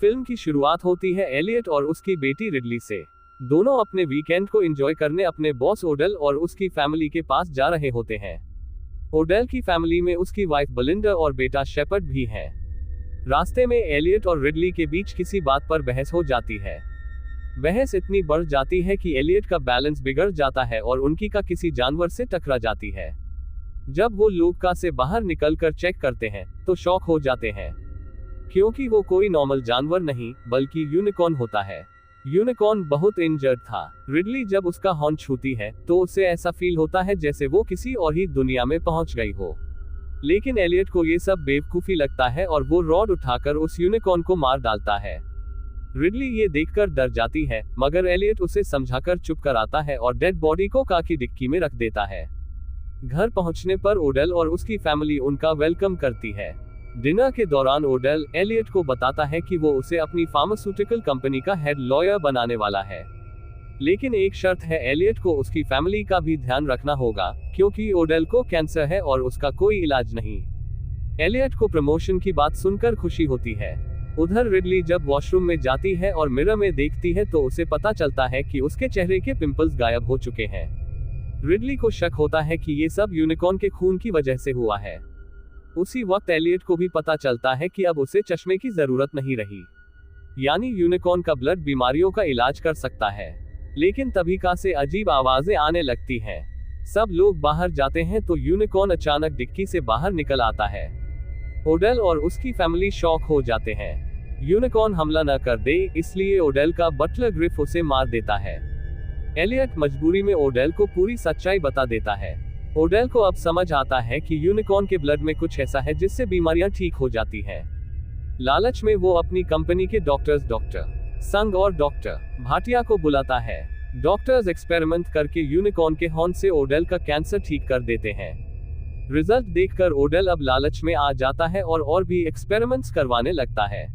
Film की शुरुआत होती है एलियट और उसकी बेटी रिडली से। दोनों अपने वीकेंड को एंजॉय करने अपने बॉस ओडेल और उसकी फैमिली के पास जा रहे होते हैं। ओडेल की फैमिली में उसकी वाइफ बलिंडा और बेटा शेपर्ड भी है। रास्ते में एलियट और रिडली के बीच किसी बात पर बहस हो जाती है। बहस इतनी बढ़ जाती है कि एलियट का बैलेंस बिगड़ जाता है और उनकी कार किसी जानवर से टकरा जाती है। जब वो लोग कार से बाहर निकलकर चेक करते हैं तो शॉक हो जाते हैं, क्योंकि वो कोई नॉर्मल जानवर नहीं बल्कि यूनिकॉर्न होता है। यूनिकॉर्न बहुत इंजर्ड था। रिडली जब उसका हॉर्न छूती है तो उसे ऐसा फील होता है जैसे वो किसी और ही दुनिया में पहुंच गई हो। लेकिन एलियट को ये सब बेवकूफी लगता है और वो रॉड उठाकर उस यूनिकॉर्न को मार डालता है। रिडली ये देखकर डर जाती है, मगर एलियट उसे समझाकर चुप कराता है और डेड बॉडी को कार की डिक्की में रख देता है। घर पहुंचने पर ओडेल और उसकी फैमिली उनका वेलकम करती है। डिनर के दौरान ओडेल एलियट को बताता है कि वो उसे अपनी फार्मास्यूटिकल कंपनी का हेड लॉयर बनाने वाला है, लेकिन एक शर्त है, एलियट को उसकी फैमिली का भी ध्यान रखना होगा, क्योंकि ओडेल को कैंसर है और उसका कोई इलाज नहीं। एलियट को प्रमोशन की बात सुनकर खुशी होती है। उधर रिडली जब वॉशरूम में जाती है और मिरर में देखती है तो उसे पता चलता है कि उसके चेहरे के पिंपल्स गायब हो चुके हैं। रिडली को शक होता है कि ये सब यूनिकॉर्न के खून की वजह से हुआ है। उसी वक्त एलियट को भी पता चलता है कि अब उसे चश्मे की जरूरत नहीं रही, यानी यूनिकॉर्न का ब्लड बीमारियों का इलाज कर सकता है। लेकिन तभी कार से अजीब आवाजें आने लगती हैं। सब लोग बाहर जाते हैं तो यूनिकॉर्न अचानक डिक्की से बाहर निकल आता है। ओडेल और उसकी फैमिली शॉक हो जाते हैं। यूनिकॉर्न हमला न कर दे, इसलिए ओडेल का बटलर ग्रिफ उसे मार देता है। एलियट मजबूरी में ओडेल को पूरी सच्चाई बता देता है। ओडेल को अब समझ आता है कि यूनिकॉर्न के ब्लड में कुछ ऐसा है जिससे बीमारियां ठीक हो जाती हैं। लालच में वो अपनी कंपनी के डॉक्टर्स डॉक्टर संग और डॉक्टर भाटिया को बुलाता है। डॉक्टर्स एक्सपेरिमेंट करके यूनिकॉर्न के हॉर्न से ओडेल का कैंसर ठीक कर देते हैं। रिजल्ट देखकर ओडेल अब लालच में आ जाता है और भी एक्सपेरिमेंट्स करवाने लगता है।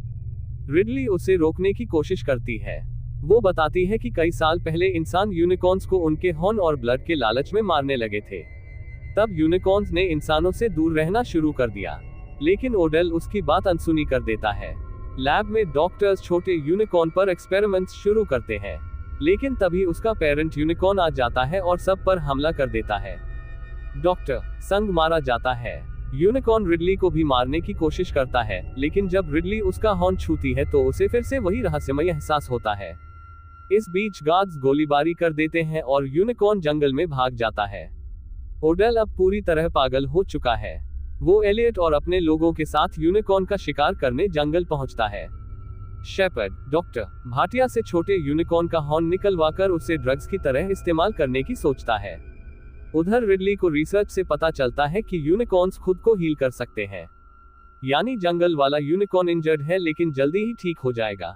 रिडली उसे रोकने की कोशिश करती है। वो बताती है कि कई साल पहले इंसान यूनिकॉर्न्स को उनके हॉर्न और ब्लड के लालच में मारने लगे थे। तब यूनिकॉर्न्स ने इंसानों से दूर रहना शुरू कर दिया, लेकिन ओडेल उसकी बात अनसुनी कर देता है। लैब में डॉक्टर्स छोटे यूनिकॉर्न पर एक्सपेरिमेंट्स शुरू करते हैं, लेकिन तभी उसका पेरेंट यूनिकॉर्न आ जाता है और सब पर हमला कर देता है। डॉक्टर संग मारा जाता है। यूनिकॉर्न रिडली को भी मारने की कोशिश करता है, लेकिन जब रिडली उसका हॉर्न छूती है तो उसे फिर से वही रहस्यमय एहसास होता है। इस बीच गार्ड्स गोलीबारी कर देते हैं और यूनिकॉर्न जंगल में भाग जाता है। ओडेल अब पूरी तरह पागल हो चुका है। वो एलियट और अपने लोगों के साथ यूनिकॉर्न का शिकार करने जंगल पहुंचता है। शेपर्ड डॉक्टर भाटिया से छोटे यूनिकॉर्न का हॉर्न निकलवाकर उसे ड्रग्स की तरह इस्तेमाल करने की सोचता है। उधर रिडली को रिसर्च से पता चलता है कि यूनिकॉर्न्स खुद को हील कर सकते हैं, यानी जंगल वाला यूनिकॉर्न इंजर्ड है लेकिन जल्दी ही ठीक हो जाएगा।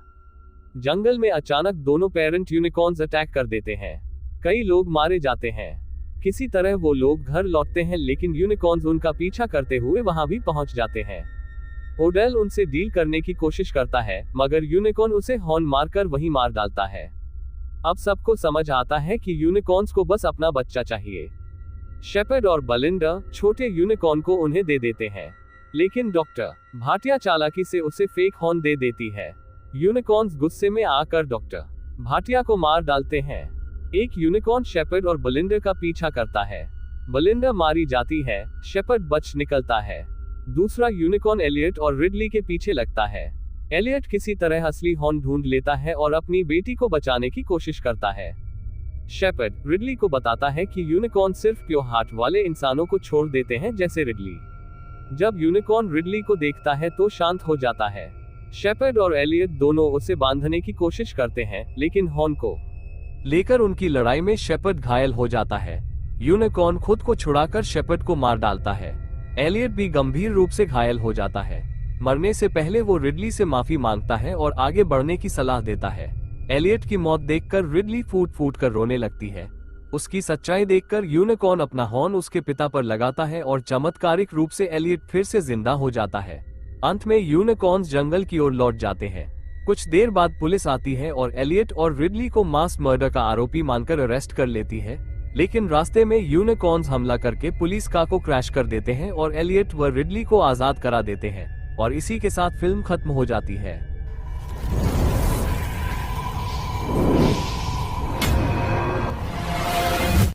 जंगल में अचानक दोनों पेरेंट यूनिकॉर्न्स अटैक कर देते हैं। कई लोग मारे जाते हैं। किसी तरह वो लोग घर लौटते हैं, लेकिन यूनिकॉर्न्स उनका पीछा करते हुए वहां भी पहुंच जाते हैं। ओडेल उनसे डील करने की कोशिश करता है, मगर यूनिकॉर्न उसे हॉर्न मारकर वहीं मार डालता है। अब सबको समझ आता है कि यूनिकॉर्न्स को बस अपना बच्चा चाहिए। शेपर्ड और बलिंडा छोटे यूनिकॉर्न को उन्हें दे देते हैं, लेकिन डॉक्टर भाटिया चालाकी से उसे फेक हॉर्न दे देती है। यूनिकॉर्न्स गुस्से में आकर डॉक्टर भाटिया को मार डालते हैं। एक यूनिकॉर्न शेपर्ड और बलिंडा का पीछा करता है। बलिंडा मारी जाती है, शेपर्ड बच निकलता है। दूसरा यूनिकॉर्न एलियट और रिडली के पीछे लगता है। एलियट किसी तरह असली हॉर्न ढूंढ लेता है और अपनी बेटी को बचाने की कोशिश करता है। शेपर्ड रिडली को बताता है कि यूनिकॉर्न सिर्फ प्योर हार्ट वाले इंसानों को छोड़ देते हैं, जैसे रिडली। जब यूनिकॉर्न रिडली को देखता है तो शांत हो जाता है। शेपर्ड और एलियट दोनों उसे बांधने की कोशिश करते हैं, लेकिन हॉर्न को लेकर उनकी लड़ाई में शेपर्ड घायल हो जाता है। यूनिकॉर्न खुद को छुड़ाकर शेपर्ड को मार डालता है। एलियट भी गंभीर रूप से घायल हो जाता है। मरने से पहले वो रिडली से माफी मांगता है और आगे बढ़ने की सलाह देता है। एलियट की मौत देखकर रिडली फूट फूट कर रोने लगती है। उसकी सच्चाई देखकर यूनिकॉर्न अपना हॉर्न उसके पिता पर लगाता है और चमत्कारिक रूप से एलियट फिर से जिंदा हो जाता है। अंत में यूनिकॉर्न्स जंगल की ओर लौट जाते हैं। कुछ देर बाद पुलिस आती है और एलियट और रिडली को मास मर्डर का आरोपी मानकर अरेस्ट कर लेती है, लेकिन रास्ते में यूनिकॉर्न्स हमला करके पुलिस कार को क्रैश कर देते हैं और एलियट व रिडली को आजाद करा देते हैं, और इसी के साथ फिल्म खत्म हो जाती है।